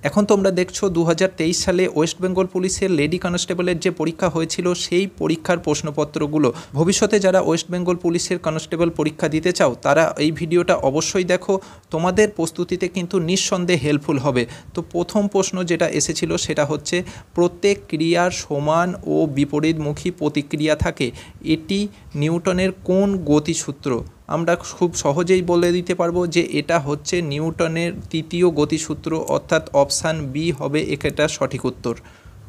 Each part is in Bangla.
এখন তোমরা দেখছো 2023 সালে ওয়েস্ট বেঙ্গল পুলিশের লেডি কনস্টেবলের যে পরীক্ষা হয়েছিল সেই পরীক্ষার প্রশ্নপত্রগুলো। ভবিষ্যতে যারা ওয়েস্ট বেঙ্গল পুলিশের কনস্টেবল পরীক্ষা দিতে চাও তারা এই ভিডিওটা অবশ্যই দেখো, তোমাদের প্রস্তুতিতে কিন্তু নিঃসন্দেহে হেল্পফুল হবে। তো প্রথম প্রশ্ন যেটা এসেছিল সেটা হচ্ছে, প্রত্যেক ক্রিয়ার সমান ও বিপরীতমুখী প্রতিক্রিয়া থাকে, এটি নিউটনের কোন গতিসূত্র? আমরা খুব সহজেই বলে দিতে পারবো যে এটা হচ্ছে নিউটনের তৃতীয় গতিসূত্র, অর্থাৎ অপশান বি হবে এটা সঠিক উত্তর।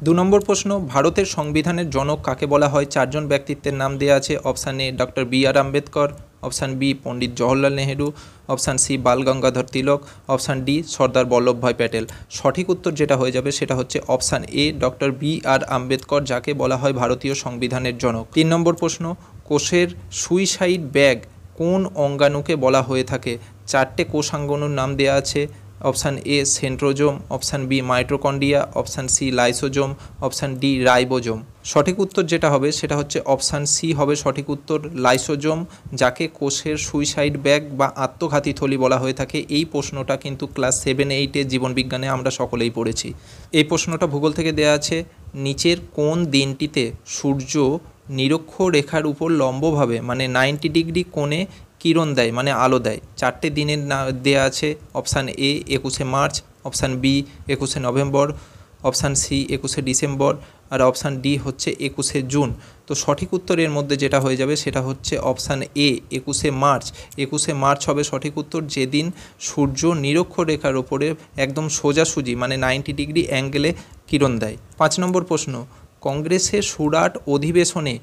2 নম্বর প্রশ্ন, ভারতের সংবিধানের জনক কাকে বলা হয়? 4 জন ব্যক্তিত্বের নাম দেওয়া আছে। Option A doctor B R. Ambedkar, option B Pandit Jawaharlal Nehru, option C Bal Gangadhar Tilak, option D Sardar Vallabhbhai Patel. সঠিক উত্তর যেটা হয়ে যাবে সেটা হচ্ছে option A doctor B R. Ambedkar, যাকে বলা হয় ভারতীয় সংবিধানের জনক। 3 নম্বর প্রশ্ন, কোষের সুইসাইড ব্যাগ কোন অঙ্গাণুকে বলা হয়ে থাকে? 4টে কোষাঙ্গাণুর নাম দেওয়া আছে। Option A centrosome, option B mitochondria, option C lysosome, option D ribosome. সঠিক উত্তর যেটা হবে সেটা হচ্ছে অপশান সি হবে সঠিক উত্তর, লাইসোজোম, যাকে কোষের সুইসাইড ব্যাগ বা আত্মঘাতী থলি বলা হয়ে থাকে। এই প্রশ্নটা কিন্তু ক্লাস 7-8 জীবনবিজ্ঞানে আমরা সকলেই পড়েছি। এই প্রশ্নটা ভূগোল থেকে দেওয়া আছে, নিচের কোন দিনটিতে সূর্য নিরক্ষরেখার উপর লম্বভাবে মানে 90 ডিগ্রি কোণে কিরণ দেয় মানে আলো দেয়? 4টে দিনের দেয়া আছে। অপশান এ 21শে মার্চ, অপশান বি 21শে নভেম্বর, অপশান সি 21শে ডিসেম্বর, আর অপশান ডি হচ্ছে 21শে জুন। তো সঠিক উত্তর এর মধ্যে যেটা হয়ে যাবে সেটা হচ্ছে অপশান এ 21শে মার্চ। 21শে মার্চ হবে সঠিক উত্তর, যেদিন সূর্য নিরক্ষরেখার ওপরে একদম সোজাসুজি মানে 90 ডিগ্রি অ্যাঙ্গেলে কিরণ দেয়। 5 নম্বর প্রশ্ন, কংগ্রেসের সুরাট অধিবেশনে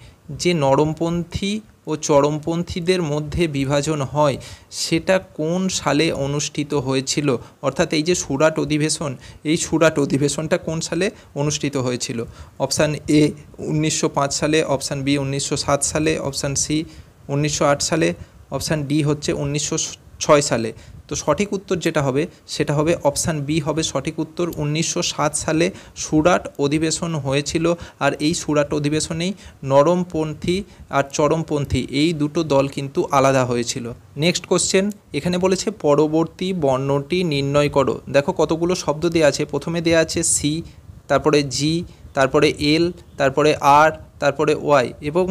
যে নরমপন্থী ও চরমপন্থীদের মধ্যে বিভাজন হয় সেটা কোন সালে অনুষ্ঠিত হয়েছিল? অর্থাৎ এই যে সুরাট অধিবেশন, এই সুরাট অধিবেশনটা কোন সালে অনুষ্ঠিত হয়েছিল? অপশান এ 1905 সালে, অপশান বি 1907 সালে, অপশান সি 1908 সালে, অপশান ডি হচ্ছে 1906 সালে। তো সঠিক উত্তর যেটা হবে সেটা হবে অপশান বি হবে সঠিক উত্তর। 1907 সালে সুরাট অধিবেশন হয়েছিল, আর এই সুরাট অধিবেশনেই নরমপন্থী আর চরমপন্থী এই দুটো দল কিন্তু আলাদা হয়েছিল। নেক্সট কোশ্চেন, এখানে বলেছে পরবর্তী বর্ণটি নির্ণয় করো। দেখো কতগুলো শব্দ দেওয়া আছে। প্রথমে দেওয়া আছে সি, তারপরে জি, তারপরে এল, তারপরে আর, তারপরে ওয়াই এবং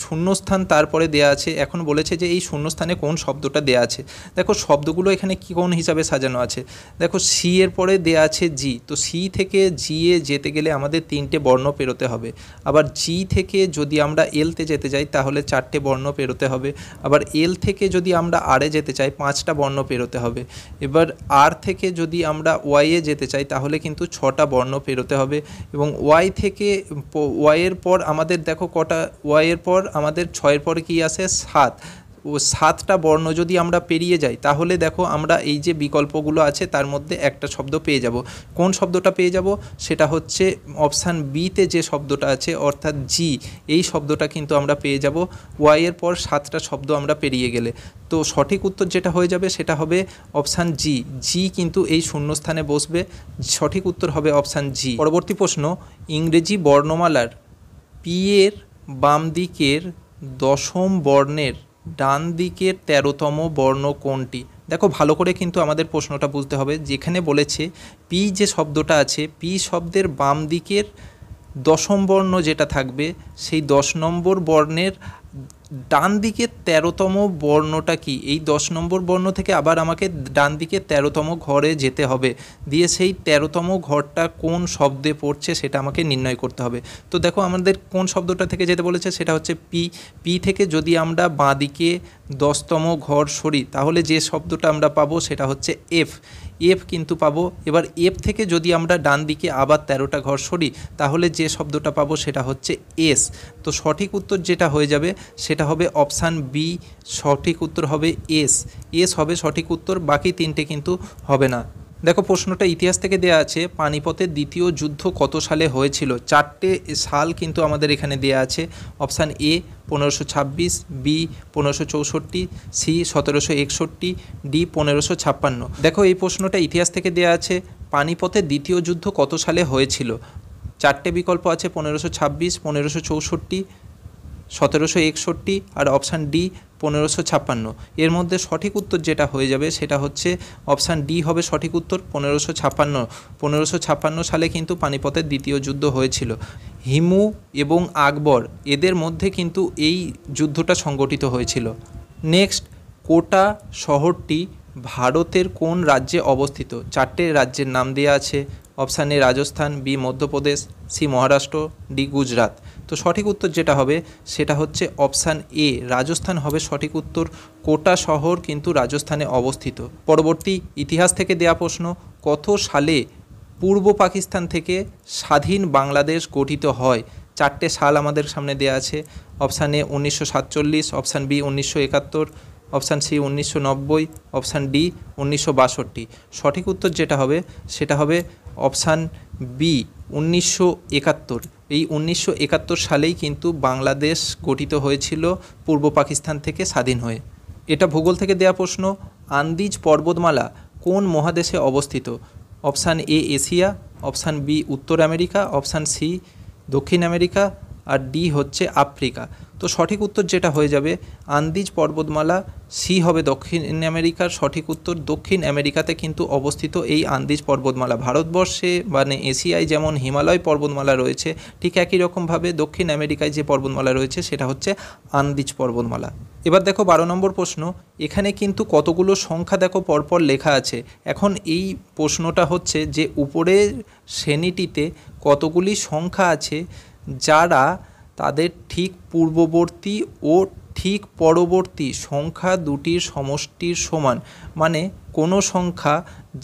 শূন্যস্থান তারপরে দেয়া আছে। এখন বলেছে যে এই শূন্যস্থানে কোন শব্দটা দেয়া আছে। দেখো শব্দগুলো এখানে কি কোন হিসাবে সাজানো আছে। দেখো সি এর পরে দেয়া আছে জি, তো সি থেকে জি এ যেতে গেলে আমাদের 3টে বর্ণ পেরোতে হবে। আবার জি থেকে যদি আমরা এলতে যেতে যাই তাহলে 4টে বর্ণ পেরোতে হবে। আবার এল থেকে যদি আমরা আরে যেতে চাই 5টা বর্ণ পেরোতে হবে। এবার আর থেকে যদি আমরা ওয়াইয়ে যেতে চাই তাহলে কিন্তু 6টা বর্ণ পেরোতে হবে। এবং ওয়াই থেকে ওয়াইয়ের পর আমাদের দেখো কটা, ওয়াইয়ের পর আমাদের 6-এর পরে কি আসে 7, ও 7টা বর্ণ যদি আমরা পেরিয়ে যাই তাহলে দেখো আমরা এই যে বিকল্পগুলো আছে তার মধ্যে একটা শব্দ পেয়ে যাব। কোন শব্দটা পেয়ে যাব সেটা হচ্ছে অপশান বিতে যে শব্দটা আছে অর্থাৎ জি, এই শব্দটা কিন্তু আমরা পেয়ে যাব ওয়াইয়ের পর 7টা শব্দ আমরা পেরিয়ে গেলে। তো সঠিক উত্তর যেটা হয়ে যাবে সেটা হবে অপশান জি। জি কিন্তু এই শূন্যস্থানে বসবে, সঠিক উত্তর হবে অপশান জি। পরবর্তী প্রশ্ন, ইংরেজি বর্ণমালার পি এর বাম দিকের 10ম বর্ণের ডান দিকের 13তম বর্ণ কোনটি? দেখো ভালো করে কিন্তু আমাদের প্রশ্নটা বুঝতে হবে। যেখানে বলেছে পি যে শব্দটা আছে, পি শব্দের বাম দিকের 10ম বর্ণ যেটা থাকবে সেই 10 নম্বর বর্ণের ডান দিকে 13তম বর্ণটা কি? এই 10 নম্বর বর্ণ থেকে আবার আমাকে ডান দিকে 13তম ঘরে যেতে হবে, দিয়ে সেই 13তম ঘরটা কোন শব্দে পড়ছে সেটা আমাকে নির্ণয় করতে হবে। তো দেখো আমাদের কোন শব্দটা থেকে যেতে বলেছে সেটা হচ্ছে পি। পি থেকে যদি আমরা বাঁ দিকে 10তম ঘর সরি তাহলে যে শব্দটা আমরা পাবো সেটা হচ্ছে এফ। এফ কিন্তু পাবো। এবার এফ থেকে যদি আমরা ডান দিকে আবার 13টা ঘর সরি তাহলে যে শব্দটা পাবো সেটা হচ্ছে এস। তো সঠিক উত্তর যেটা হয়ে যাবে সেটা হবে অপশান বি, সঠিক উত্তর হবে এস। এস হবে সঠিক উত্তর, বাকি 3টে কিন্তু হবে না। দেখো প্রশ্নটা ইতিহাস থেকে দেয়া আছে, পানিপথের দ্বিতীয় যুদ্ধ কত সালে হয়েছিল? 4টে সাল কিন্তু আমাদের এখানে দেয়া আছে। Option A 1526, B 1564, C 1761, D 1556। দেখো এই প্রশ্নটা ইতিহাস থেকে দেয়া আছে, পানিপথের দ্বিতীয় যুদ্ধ কত সালে হয়েছিল? 4টে বিকল্প আছে 1526, 1564, 1761 আর অপশান ডি 1556। এর মধ্যে সঠিক উত্তর যেটা হয়ে যাবে সেটা হচ্ছে অপশান ডি হবে সঠিক উত্তর, 1556। 1556 সালে কিন্তু পানিপথের দ্বিতীয় যুদ্ধ হয়েছিল। হিমু এবং আকবর এদের মধ্যে কিন্তু এই যুদ্ধটা সংগঠিত হয়েছিল। নেক্সট, কোটা শহরটি ভারতের কোন রাজ্যে অবস্থিত? 4টে রাজ্যের নাম দেওয়া আছে। Option A Rajasthan, B Madhya Pradesh, C Maharashtra, D Gujarat. তো সঠিক উত্তর যেটা হবে সেটা হচ্ছে অপশান এ রাজস্থান হবে সঠিক উত্তর। কোটা শহর কিন্তু রাজস্থানে অবস্থিত। পরবর্তী ইতিহাস থেকে দেয়া প্রশ্ন, কত সালে পূর্ব পাকিস্তান থেকে স্বাধীন বাংলাদেশ গঠিত হয়? 4টে সাল আমাদের সামনে দেওয়া আছে। Option A 1947, option B 1971, option C 1990, option D 1962। সঠিক উত্তর যেটা হবে সেটা হবে অপশান বি 1971। এই 1971 সালেই কিন্তু বাংলাদেশ গঠিত হয়েছিল পূর্ব পাকিস্তান থেকে স্বাধীন হয়ে। এটা ভূগোল থেকে দেয়া প্রশ্ন, আন্দিজ পর্বতমালা কোন মহাদেশে অবস্থিত? Option A Asia, option B উত্তর আমেরিকা, অপশান সি দক্ষিণ আমেরিকা, আর ডি হচ্ছে আফ্রিকা। তো সঠিক উত্তর যেটা হয়ে যাবে আন্দিজ পর্বতমালা, সি হবে দক্ষিণ আমেরিকার সঠিক উত্তর। দক্ষিণ আমেরিকাতে কিন্তু অবস্থিত এই আন্দিজ পর্বতমালা। ভারতবর্ষে মানে এশিয়ায় যেমন হিমালয় পর্বতমালা রয়েছে, ঠিক একই রকমভাবে দক্ষিণ আমেরিকায় যে পর্বতমালা রয়েছে সেটা হচ্ছে আন্দিজ পর্বতমালা। এবার দেখো 12 নম্বর প্রশ্ন, এখানে কিন্তু কতগুলো সংখ্যা দেখো পরপর লেখা আছে। এখন এই প্রশ্নটা হচ্ছে যে উপরের শ্রেণীটিতে কতগুলি সংখ্যা আছে যারা তাদের ঠিক পূর্ববর্তী ও ঠিক পরবর্তী সংখ্যা দুটির সমষ্টির সমান। মানে কোনো সংখ্যা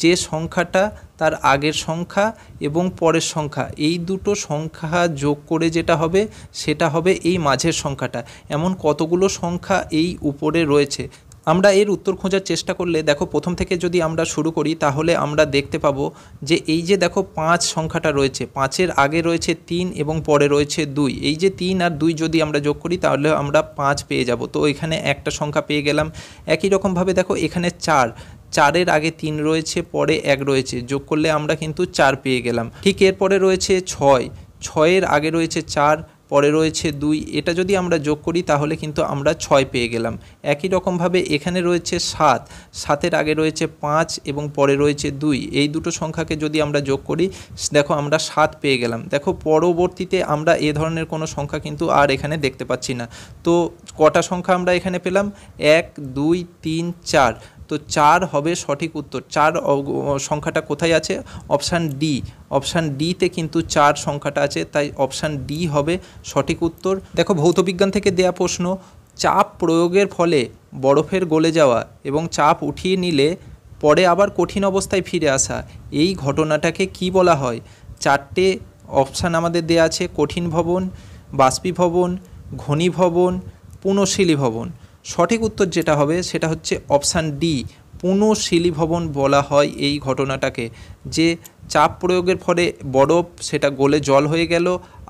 যে সংখ্যাটা তার আগের সংখ্যা এবং পরের সংখ্যা এই দুটো সংখ্যা যোগ করে যেটা হবে সেটা হবে এই মাঝের সংখ্যাটা। এমন কতগুলো সংখ্যা এই উপরে রয়েছে। আমরা এর উত্তর খোঁজার চেষ্টা করলে দেখো প্রথম থেকে যদি আমরা শুরু করি তাহলে আমরা দেখতে পাবো যে এই যে দেখো 5 সংখ্যাটা রয়েছে, 5-এর আগে রয়েছে 3 এবং পরে রয়েছে 2। এই যে 3 আর 2 যদি আমরা যোগ করি তাহলে আমরা 5 পেয়ে যাব। তো এখানে একটা সংখ্যা পেয়ে গেলাম। একই রকমভাবে দেখো এখানে 4-এর আগে 3 রয়েছে, পরে 1 রয়েছে, যোগ করলে আমরা কিন্তু 4 পেয়ে গেলাম। ঠিক এরপরে রয়েছে 6-এর আগে রয়েছে 4, পরে রয়েছে 2। এটা যদি আমরা যোগ করি তাহলে কিন্তু আমরা 6 পেয়ে গেলাম। একই রকমভাবে এখানে রয়েছে 7-এর আগে রয়েছে 5 এবং পরে রয়েছে 2। এই দুটো সংখ্যাকে যদি আমরা যোগ করি দেখো আমরা 7 পেয়ে গেলাম। দেখো পরবর্তীতে আমরা এ ধরনের কোনো সংখ্যা কিন্তু আর এখানে দেখতে পাচ্ছি না। তো কটা সংখ্যা আমরা এখানে পেলাম? 1 2 3 4। তো 4 হবে সঠিক উত্তর। 4 সংখ্যাটা কোথায় আছে? Option D. অপশান ডিতে কিন্তু 4 সংখ্যাটা আছে, তাই অপশান ডি হবে সঠিক উত্তর। দেখো ভৌতবিজ্ঞান থেকে দেয়া প্রশ্ন, চাপ প্রয়োগের ফলে বরফের গলে যাওয়া এবং চাপ উঠিয়ে নিলে পরে আবার কঠিন অবস্থায় ফিরে আসা, এই ঘটনাটাকে কি বলা হয়? 4টে অপশান আমাদের দেয়া আছে, কঠিন ভবন, বাষ্পীভবন, ঘনীভবন, পুনঃশীলীভবন। সঠিক উত্তর যেটা হবে সেটা হচ্ছে অপশান ডি, পুনঃশীলীভবন বলা হয় এই ঘটনাটাকে। যে চাপ প্রয়োগের ফলে বরফ সেটা গলে জল হয়ে গেল,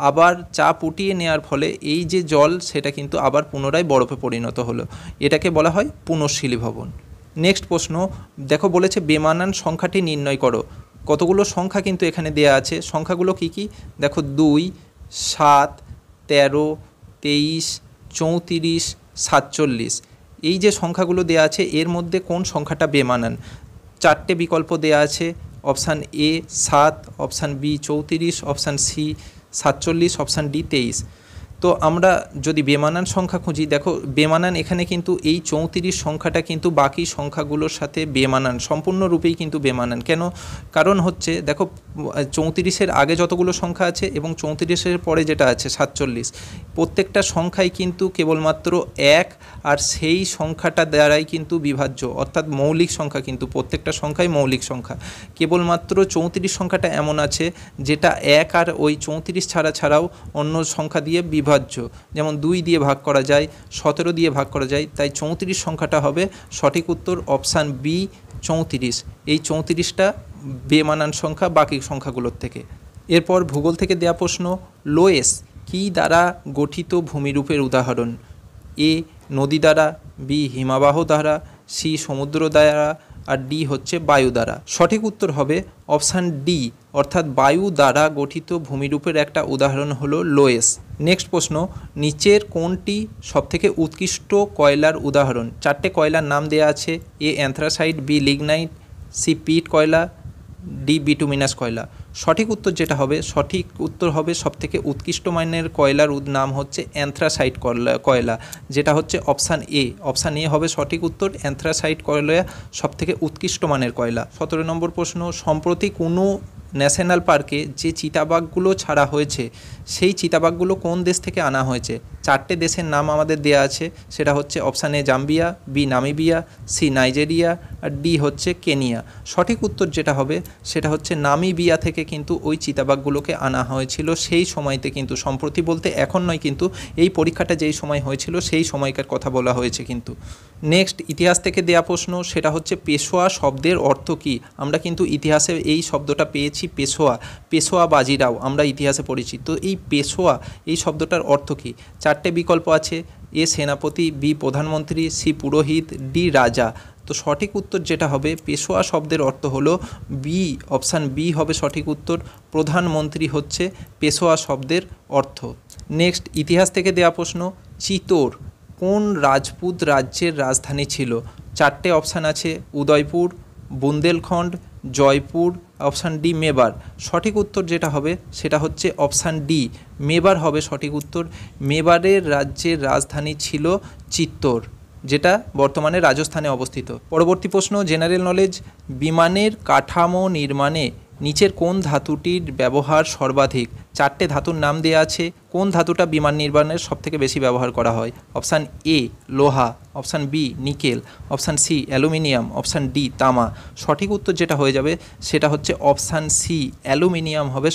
আবার চাপ উঠিয়ে নেওয়ার ফলে এই যে জল সেটা কিন্তু আবার পুনরায় বরফে পরিণত হলো, এটাকে বলা হয় পুনঃশীলীভবন। নেক্সট প্রশ্ন দেখো বলেছে বেমানান সংখ্যাটি নির্ণয় করো। কতগুলো সংখ্যা কিন্তু এখানে দেয়া আছে। সংখ্যাগুলো কি কি দেখো, 2 7 13 23 34 47। এই যে সংখ্যাগুলো দেয়া আছে এর মধ্যে কোন সংখ্যাটা বেমানান? 4টে বিকল্প দেয়া আছে। Option A 7, option B 34, option C 47, option D 23। তো আমরা যদি বেমানান সংখ্যা খুঁজি, দেখো বেমানান এখানে কিন্তু এই 34 সংখ্যাটা কিন্তু বাকি সংখ্যাগুলোর সাথে বেমানান, সম্পূর্ণরূপেই কিন্তু বেমানান। কেন? কারণ হচ্ছে দেখো 34-এর আগে যতগুলো সংখ্যা আছে এবং 34-এর পরে যেটা আছে 47, প্রত্যেকটা সংখ্যাই কিন্তু কেবলমাত্র 1 আর সেই সংখ্যাটা দ্বারাই কিন্তু বিভাজ্য, অর্থাৎ মৌলিক সংখ্যা। কিন্তু প্রত্যেকটা সংখ্যাই মৌলিক সংখ্যা। কেবলমাত্র 34 সংখ্যাটা এমন আছে যেটা 1 আর ওই 34 ছাড়াও অন্য সংখ্যা দিয়ে বিভাজ্য, যেমন 2 দিয়ে ভাগ করা যায়, 17 দিয়ে ভাগ করা যায়। তাই 34 সংখ্যাটা হবে সঠিক উত্তর অপশান বি 34। এই 34টা বেমানান সংখ্যা বাকি সংখ্যাগুলোর থেকে। এরপর ভূগোল থেকে দেয়া প্রশ্ন, লোয়েস কি দ্বারা গঠিত ভূমিরূপের উদাহরণ? এ নদী দ্বারা, বি হিমবাহ দ্বারা, সি সমুদ্র দ্বারা, আর ডি হচ্ছে বায়ু দ্বারা। সঠিক উত্তর হবে অপশান ডি, অর্থাৎ বায়ু দ্বারা গঠিত ভূমিরূপের একটা উদাহরণ হলো লোয়েস। নেক্সট প্রশ্ন, নিচের কোনটি সবথেকে উৎকৃষ্ট কয়লার উদাহরণ? চারটে কয়লার নাম দেওয়া আছে, এ অ্যান্থ্রাসাইট, বি লিগনাইট, সি পিট কয়লা, ডি বিটুমিনাস কয়লা। সঠিক উত্তর যেটা হবে, সঠিক উত্তর হবে সবথেকে উৎকৃষ্ট মানের কয়লার নাম হচ্ছে অ্যান্থ্রাসাইট কয়লা, যেটা হচ্ছে অপশান এ। অপশান এ হবে সঠিক উত্তর, অ্যান্থ্রাসাইট কয়লা সবথেকে উৎকৃষ্ট মানের কয়লা। 17 নম্বর প্রশ্ন, সম্প্রতি কোনো ন্যাশনাল পার্কে যে চিতাবাঘগুলো ছাড়া হয়েছে সেই চিতাবাঘগুলো কোন দেশ থেকে আনা হয়েছে? চারটে দেশের নাম আমাদের দেয়া আছে, সেটা হচ্ছে option A Zambia, B Namibia, C Nigeria, আর ডি হচ্ছে কেনিয়া। সঠিক উত্তর যেটা হবে সেটা হচ্ছে নামিবিয়া থেকে কিন্তু ওই চিতাবাঘগুলোকে আনা হয়েছিল সেই সময়তে, কিন্তু সম্প্রতি বলতে এখন নয়, কিন্তু এই পরীক্ষাটা যেই সময় হয়েছিল সেই সময়কার কথা বলা হয়েছে কিন্তু। নেক্সট, ইতিহাস থেকে দেয়া প্রশ্ন, সেটা হচ্ছে পেশোয়া শব্দের অর্থ কী? আমরা কিন্তু ইতিহাসে এই শব্দটা পেয়েছি, পেশোয়া বাজিরাও আমরা ইতিহাসে পড়েছি। তো এই পেশোয়া এই শব্দটার অর্থ কী? চারটে বিকল্প আছে, এ সেনাপতি, বি প্রধানমন্ত্রী, সি পুরোহিত, ডি রাজা। তো সঠিক উত্তর যেটা হবে, পেশোয়া শব্দের অর্থ হলো বি, অপশান বি হবে সঠিক উত্তর, প্রধানমন্ত্রী হচ্ছে পেশোয়া শব্দের অর্থ। নেক্সট, ইতিহাস থেকে দেওয়া প্রশ্ন, চিতোর কোন রাজপুত রাজ্যের রাজধানী ছিল? চারটে অপশান আছে, উদয়পুর, বুন্দেলখণ্ড, জয়পুর, অপশান ডি মেবার। সঠিক উত্তর যেটা হবে সেটা হচ্ছে অপশান ডি, মেবার হবে সঠিক উত্তর। মেবারের রাজ্যের রাজধানী ছিল চিত্তোর, যেটা বর্তমানে রাজস্থানে অবস্থিত। পরবর্তী প্রশ্ন, জেনারেল নলেজ, বিমানের কাঠামো নির্মাণে নিচের কোন ধাতুটির ব্যবহার সর্বাধিক? চারটে ধাতুর নাম দেওয়া আছে, কোন ধাতুটা বিমান নির্মাণের সবথেকে বেশি ব্যবহার করা হয়? অপশান এ লোহা, option B nickel, option C aluminium, option D তামা। সঠিক উত্তর যেটা হয়ে যাবে সেটা হচ্ছে অপশান সি, অ্যালুমিনিয়াম হবে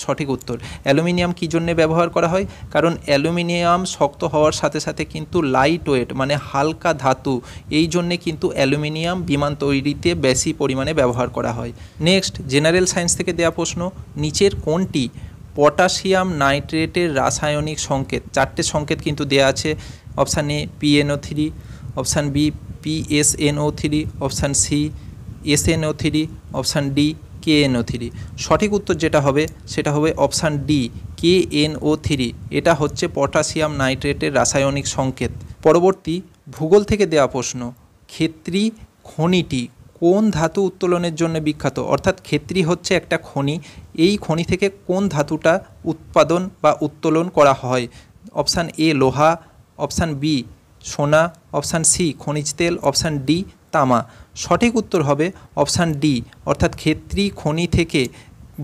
সঠিক উত্তর। অ্যালুমিনিয়াম কী জন্যে ব্যবহার করা হয়? কারণ অ্যালুমিনিয়াম শক্ত হওয়ার সাথে সাথে কিন্তু লাইট ওয়েট মানে হালকা ধাতু, এই জন্যে কিন্তু অ্যালুমিনিয়াম বিমান তৈরিতে বেশি পরিমাণে ব্যবহার করা হয়। নেক্সট, জেনারেল সায়েন্স থেকে দেওয়া প্রশ্ন, নিচের কোনটি পটাশিয়াম নাইট্রেটের রাসায়নিক সংকেত? চারটে সংকেত কিন্তু দেওয়া আছে, option A PnO3, option B PsNO3, option C SnO3, option D KNO3। সঠিক উত্তর যেটা হবে সেটা হবে অপশান ডি KNO3, এটা হচ্ছে পটাশিয়াম নাইট্রেটের রাসায়নিক সংকেত। পরবর্তী, ভূগোল থেকে দেওয়া প্রশ্ন, ক্ষেত্রী খনিটি কোন ধাতু উত্তোলনের জন্য বিখ্যাত? অর্থাৎ ক্ষেত্রী হচ্ছে একটা খনি, এই খনি থেকে কোন ধাতুটা উৎপাদন বা উত্তোলন করা হয়? অপশান এ লোহা, অপশান বি সোনা, অপশান সি খনিজ তেল, অপশান ডি তামা। সঠিক উত্তর হবে অপশান ডি, অর্থাৎ ক্ষেত্রী খনি থেকে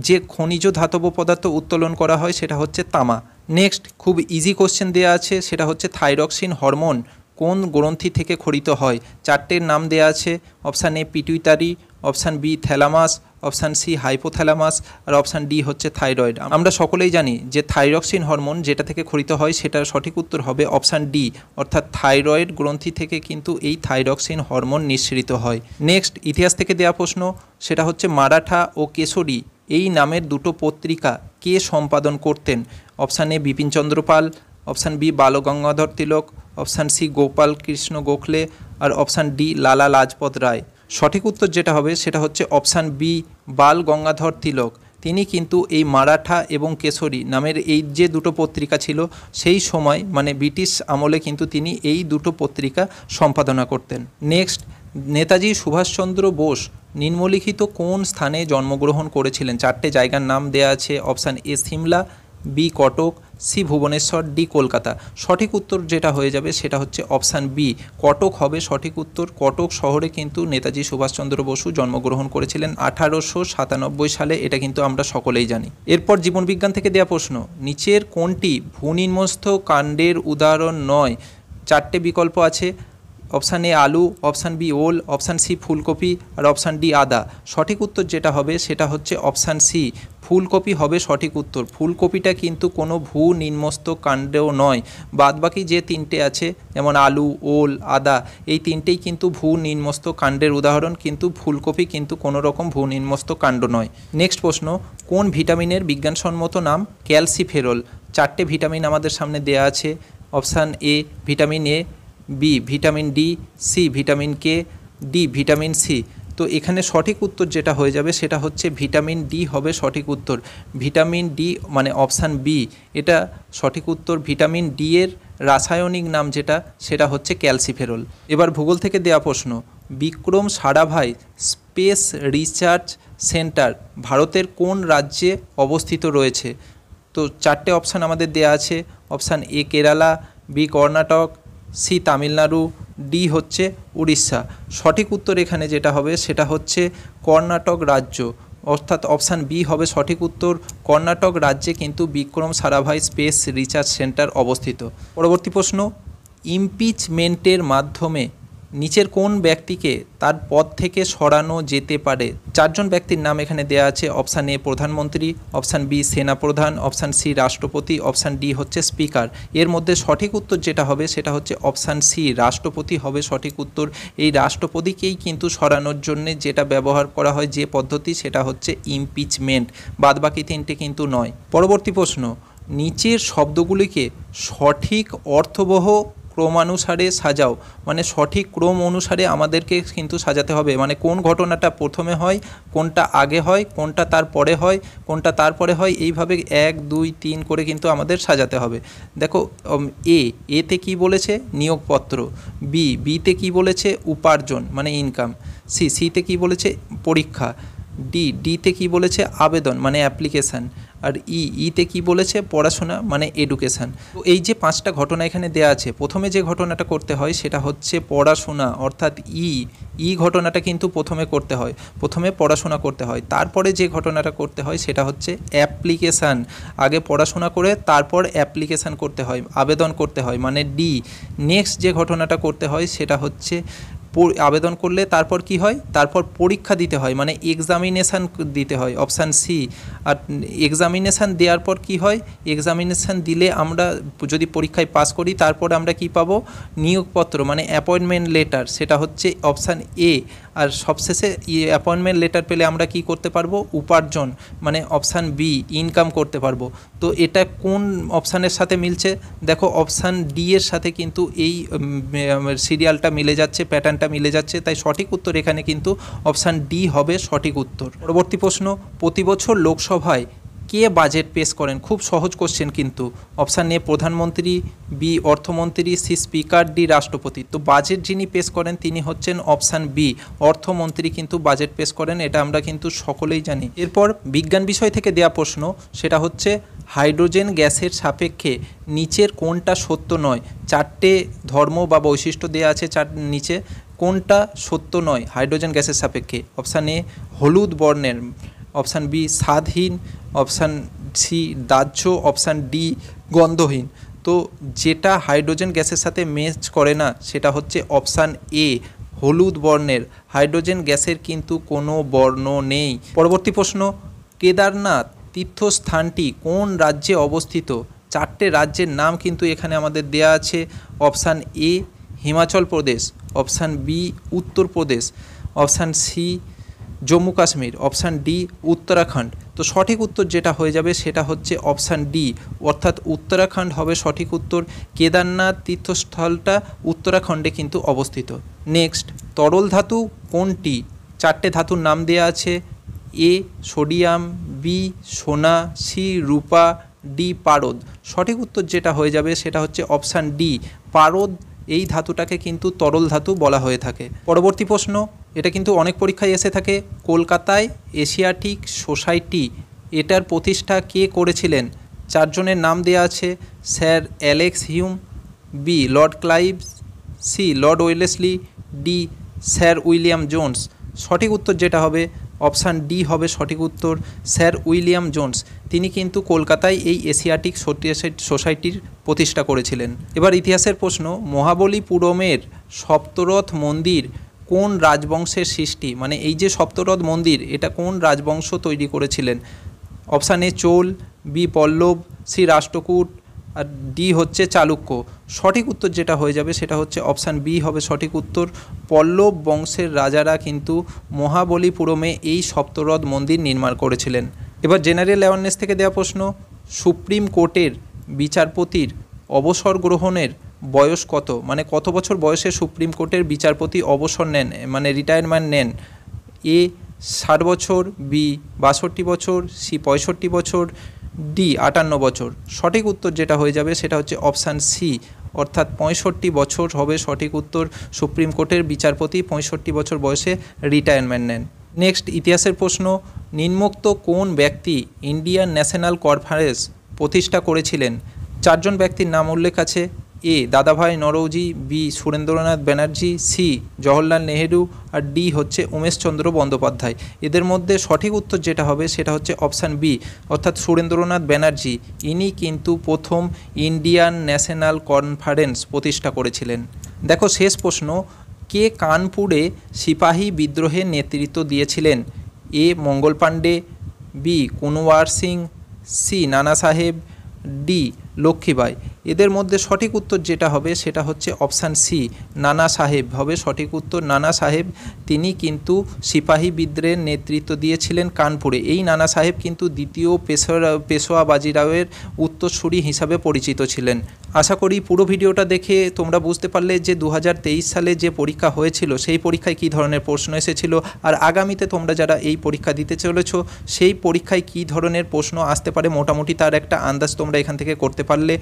যে খনিজ ধাতব পদার্থ উত্তোলন করা হয় সেটা হচ্ছে তামা। নেক্সট, খুব ইজি কোশ্চেন দেওয়া আছে, সেটা হচ্ছে থাইরক্সিন হরমোন কোন গ্রন্থি থেকে ক্ষরিত হয়? চারটের নাম দেওয়া আছে, option A pituitary, option B thalamus, option C hypothalamus, আর অপশান ডি হচ্ছে থাইরয়েড। আমরা সকলেই জানি যে থাইরক্সিন হরমোন যেটা থেকে ক্ষরিত হয় সেটার সঠিক উত্তর হবে অপশান ডি, অর্থাৎ থাইরয়েড গ্রন্থি থেকে কিন্তু এই থাইরক্সিন হরমোন নিঃসৃত হয়। নেক্সট, ইতিহাস থেকে দেওয়া প্রশ্ন, সেটা হচ্ছে মারাঠা ও কেশরী এই নামের দুটো পত্রিকা কে সম্পাদন করতেন? Option A Bipinchandra Pal, option B Balgangadhar Tilak, option C Gopal Krishna Gokhale, আর অপশান ডি লালা লাজপত রায়। সঠিক উত্তর যেটা হবে সেটা হচ্ছে অপশান বি বাল গঙ্গাধর তিলক। তিনি কিন্তু এই মারাঠা এবং কেশরী নামের এই যে দুটো পত্রিকা ছিল সেই সময় মানে ব্রিটিশ আমলে কিন্তু তিনি এই দুটো পত্রিকা সম্পাদনা করতেন। নেক্সট, নেতাজি সুভাষচন্দ্র বোস নিম্নলিখিত কোন স্থানে জন্মগ্রহণ করেছিলেন? চারটে জায়গার নাম দেয়া আছে, option A Shimla, B Cuttack, C Bhubaneswar, D Kolkata. সঠিক উত্তর যেটা হয়ে যাবে সেটা হচ্ছে অপশান বি কটক হবে সঠিক উত্তর। কটক শহরে কিন্তু নেতাজি সুভাষচন্দ্র বসু জন্মগ্রহণ করেছিলেন 1897 সালে, এটা কিন্তু আমরা সকলেই জানি। এরপর জীবনবিজ্ঞান থেকে দেওয়া প্রশ্ন, নিচের কোনটি ভূনিম্নস্থ কাণ্ডের উদাহরণ নয়? চারটে বিকল্প আছে, অপশান এ আলু, অপশান বি ওল, অপশান সি ফুলকপি, আর অপশান ডি আদা। সঠিক উত্তর যেটা হবে সেটা হচ্ছে অপশান সি ফুলকপি হবে সঠিক উত্তর। ফুলকপিটা কিন্তু কোনো ভূনিম্নস্থ কাণ্ডেও নয়, বাদবাকি যে তিনটে আছে যেমন আলু, ওল, আদা, এই তিনটেই কিন্তু ভূনিম্নস্থ কাণ্ডের উদাহরণ, কিন্তু ফুলকপি কিন্তু কোনো রকম ভূনিম্নস্থ কাণ্ড নয়। নেক্সট প্রশ্ন, কোন ভিটামিনের বিজ্ঞানসম্মত নাম ক্যালসিফেরল? চারটে ভিটামিন আমাদের সামনে দেয়া আছে, option A vitamin A, B vitamin D, C vitamin K, D vitamin C. তো এখানে সঠিক উত্তর যেটা হয়ে যাবে সেটা হচ্ছে ভিটামিন ডি হবে সঠিক উত্তর। ভিটামিন ডি মানে অপশান বি, এটা সঠিক উত্তর। ভিটামিন ডি এর রাসায়নিক নাম যেটা সেটা হচ্ছে ক্যালসিফেরল। এবার ভূগোল থেকে দেওয়া প্রশ্ন, Vikram Sarabhai space research centre ভারতের কোন রাজ্যে অবস্থিত রয়েছে? তো চারটে অপশান আমাদের দেওয়া আছে। Option A Kerala, B Karnataka, C Tamil Nadu, D হচ্ছে উড়িষ্যা। সঠিক উত্তর এখানে যেটা হবে সেটা হচ্ছে কর্ণাটক রাজ্য, অর্থাৎ অপশান বি হবে সঠিক উত্তর। কর্ণাটক রাজ্যে কিন্তু Vikram Sarabhai space research centre অবস্থিত। পরবর্তী প্রশ্ন, ইমপিচমেন্টের মাধ্যমে নিচের কোন ব্যক্তিকে তার পদ থেকে সরানো যেতে পারে? চারজন ব্যক্তির নাম এখানে দেওয়া আছে। অপশান এ প্রধানমন্ত্রী, অপশান বি সেনাপ্রধান, অপশান সি রাষ্ট্রপতি, অপশান ডি হচ্ছে স্পিকার। এর মধ্যে সঠিক উত্তর যেটা হবে সেটা হচ্ছে অপশান সি রাষ্ট্রপতি হবে সঠিক উত্তর। এই রাষ্ট্রপতিকেই কিন্তু সরানোর জন্য যেটা ব্যবহার করা হয় যে পদ্ধতি সেটা হচ্ছে ইমপিচমেন্ট, বাদবাকি তিনটে কিন্তু নয়। পরবর্তী প্রশ্ন, নিচের শব্দগুলিকে সঠিক অর্থবহ ক্রমানুসারে সাজাও, মানে সঠিক ক্রম অনুসারে আমাদেরকে কিন্তু সাজাতে হবে, মানে কোন ঘটনাটা প্রথমে হয়, কোনটা আগে হয়, কোনটা তারপরে হয়, কোনটা তারপরে হয়, এইভাবে 1 2 3 করে কিন্তু আমাদের সাজাতে হবে। দেখো, এতে কি বলেছে? নিয়োগপত্র। বিতে কি বলেছে? উপার্জন মানে ইনকাম। সিতে কি বলেছে? পরীক্ষা। ডিতে কি বলেছে? আবেদন মানে অ্যাপ্লিকেশান। আর ইতে কি বলেছে? পড়াশোনা মানে এডুকেশান। তো এই যে 5টা ঘটনা এখানে দেওয়া আছে, প্রথমে যে ঘটনাটা করতে হয় সেটা হচ্ছে পড়াশোনা, অর্থাৎ ঘটনাটা কিন্তু প্রথমে করতে হয়, প্রথমে পড়াশোনা করতে হয়। তারপরে যে ঘটনাটা করতে হয় সেটা হচ্ছে অ্যাপ্লিকেশান, আগে পড়াশোনা করে তারপর অ্যাপ্লিকেশান করতে হয়, আবেদন করতে হয় মানে ডি। নেক্সট যে ঘটনাটা করতে হয় সেটা হচ্ছে আবেদন করলে তারপর কি হয়? তারপর পরীক্ষা দিতে হয় মানে এক্সামিনেশান দিতে হয়, অপশান সি। আর এক্সামিনেশান দেওয়ার পর কি হয়? এক্সামিনেশান দিলে আমরা যদি পরীক্ষায় পাস করি তারপর আমরা কি পাবো? নিয়োগপত্র মানে অ্যাপয়েন্টমেন্ট লেটার, সেটা হচ্ছে অপশান এ। আর সবশেষে অ্যাপয়েন্টমেন্ট লেটার পেলে আমরা কি করতে পারবো? উপার্জন মানে অপশান বি, ইনকাম করতে পারবো। তো এটা কোন অপশানের সাথে মিলছে? দেখো, অপশান ডি এর সাথে কিন্তু এই সিরিয়ালটা মিলে যাচ্ছে, প্যাটার্নটা মিলে যাচ্ছে, তাই সঠিক উত্তর এখানে কিন্তু অপশান ডি হবে সঠিক উত্তর। পরবর্তী প্রশ্ন, প্রতি বছর লোকসভায় কে বাজেট পেশ করেন? খুব সহজ কোশ্চেন কিন্তু। অপশান এ প্রধানমন্ত্রী, বি অর্থমন্ত্রী, সি স্পিকার, ডি রাষ্ট্রপতি। তো বাজেট যিনি পেশ করেন তিনি হচ্ছেন অপশান বি, অর্থমন্ত্রী কিন্তু বাজেট পেশ করেন, এটা আমরা কিন্তু সকলেই জানি। এরপর বিজ্ঞান বিষয় থেকে দেওয়া প্রশ্ন, সেটা হচ্ছে হাইড্রোজেন গ্যাসের সাপেক্ষে নিচের কোনটা সত্য নয়? চারটে ধর্ম বা বৈশিষ্ট্য দেওয়া আছে নিচে, কোনটা সত্য নয় হাইড্রোজেন গ্যাসের সাপেক্ষে? অপশান এ হলুদ বর্ণের, অপশান বি স্বাদহীন, অপশান সি দাহ্য, অপশান ডি গন্ধহীন। তো যেটা হাইড্রোজেন গ্যাসের সাথে ম্যাচ করে না সেটা হচ্ছে অপশান এ হলুদ বর্ণের। হাইড্রোজেন গ্যাসের কিন্তু কোনো বর্ণ নেই। পরবর্তী প্রশ্ন, কেদারনাথ তীর্থস্থানটি কোন রাজ্যে অবস্থিত? চারটে রাজ্যের নাম কিন্তু এখানে আমাদের দেয়া আছে। Option A Himachal Pradesh, option B Uttar Pradesh, option C Jammu Kashmir, option D Uttarakhand. তো সঠিক উত্তর যেটা হয়ে যাবে সেটা হচ্ছে অপশান ডি, অর্থাৎ উত্তরাখণ্ড হবে সঠিক উত্তর। কেদারনাথ তীর্থস্থলটা উত্তরাখণ্ডে কিন্তু অবস্থিত। নেক্সট, তরল ধাতু কোনটি? চারটে ধাতুর নাম দেওয়া আছে। এ সোডিয়াম, বি সোনা, সি রূপা, ডি পারদ। সঠিক উত্তর যেটা হয়ে যাবে সেটা হচ্ছে অপশান ডি পারদ। এই ধাতুটাকে কিন্তু তরল ধাতু বলা হয়ে থাকে। পরবর্তী প্রশ্ন, এটা কিন্তু অনেক পরীক্ষায় এসে থাকে। কলকাতায় এশিয়াটিক সোসাইটি এটার প্রতিষ্ঠা কে করেছিলেন? চারজনের নাম দেওয়া আছে। Sir Alex Hume, B lord Clive, C lord Wellesley, D sir William Jones. সঠিক উত্তর যেটা হবে অপশান ডি হবে সঠিক উত্তর, স্যার উইলিয়াম জোন্স। তিনি কিন্তু কলকাতায় এই এশিয়াটিক সোসাইটির প্রতিষ্ঠা করেছিলেন। এবার ইতিহাসের প্রশ্ন, মহাবলীপুরমের সপ্তরথ মন্দির কোন রাজবংশের সৃষ্টি? মানে এই যে সপ্তরথ মন্দির এটা কোন রাজবংশ তৈরি করেছিলেন? Option A Chola, B Pallava, C Rashtrakuta, আর ডি হচ্ছে চালুক্য। সঠিক উত্তর যেটা হয়ে যাবে সেটা হচ্ছে অপশান বি হবে সঠিক উত্তর। পল্লব বংশের রাজারা কিন্তু মহাবলীপুরমে এই সপ্তরথ মন্দির নির্মাণ করেছিলেন। এবার জেনারেল অ্যাওয়ারনেস থেকে দেওয়া প্রশ্ন, সুপ্রিম কোর্টের বিচারপতির অবসর গ্রহণের বয়স কত? মানে কত বছর বয়সে সুপ্রিম কোর্টের বিচারপতি অবসর নেন, মানে রিটায়ারমেন্ট নেন? এ 60 বছর, বি 62 বছর, সি 65 বছর, ডি 58 বছর। সঠিক উত্তর যেটা হয়ে যাবে সেটা হচ্ছে অপশান সি, অর্থাৎ 65 বছর হবে সঠিক উত্তর। সুপ্রিম কোর্টের বিচারপতি 65 বছর বয়সে রিটায়ারমেন্ট নেন। নেক্সট ইতিহাসের প্রশ্ন, নিম্নোক্ত কোন ব্যক্তি ইন্ডিয়ান ন্যাশনাল কনফারেন্স প্রতিষ্ঠা করেছিলেন? 4 জন ব্যক্তির নাম উল্লেখ আছে। এ দাদাভাই নরৌজি, বি সুরেন্দ্রনাথ ব্যানার্জি, সি জওহরলাল নেহেরু, আর ডি হচ্ছে উমেশচন্দ্র বন্দ্যোপাধ্যায়। এদের মধ্যে সঠিক উত্তর যেটা হবে সেটা হচ্ছে অপশান বি, অর্থাৎ সুরেন্দ্রনাথ ব্যানার্জি। ইনি কিন্তু প্রথম ইন্ডিয়ান ন্যাশনাল কনফারেন্স প্রতিষ্ঠা করেছিলেন। দেখো শেষ প্রশ্ন, কে কানপুরে সিপাহী বিদ্রোহের নেতৃত্ব দিয়েছিলেন? এ মঙ্গল পাণ্ডে, বি কুনওয়ার সিং, সি নানা সাহেব, ডি লক্ষ্মীবাই। এদের মধ্যে সঠিক উত্তর যেটা হবে সেটা হচ্ছে অপশান সি, নানা সাহেব হবে সঠিক উত্তর। নানা সাহেব তিনি কিন্তু সিপাহী বিদ্রোহের নেতৃত্ব দিয়েছিলেন কানপুরে। এই নানা সাহেব কিন্তু দ্বিতীয় পেশোয়া বাজিরাওয়ের উত্তরসূরি হিসাবে পরিচিত ছিলেন। আশা করি পুরো ভিডিওটা দেখে তোমরা বুঝতে পারলে যে 2023 সালে যে পরীক্ষা হয়েছিল সেই পরীক্ষায় কী ধরনের প্রশ্ন এসেছিল, আর আগামীতে তোমরা যারা এই পরীক্ষা দিতে চলেছো সেই পরীক্ষায় কী ধরনের প্রশ্ন আসতে পারে মোটামুটি তার একটা আন্দাজ তোমরা এখান থেকে করতে পারলে।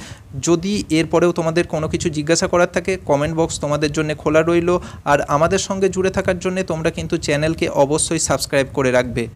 যদি এরপরেও তোমাদের কোনো কিছু জিজ্ঞাসা করার থাকে কমেন্ট বক্স তোমাদের জন্য খোলা রইল। আর আমাদের সঙ্গে জুড়ে থাকার জন্য তোমরা কিন্তু চ্যানেলকে অবশ্যই সাবস্ক্রাইব করে রাখবে।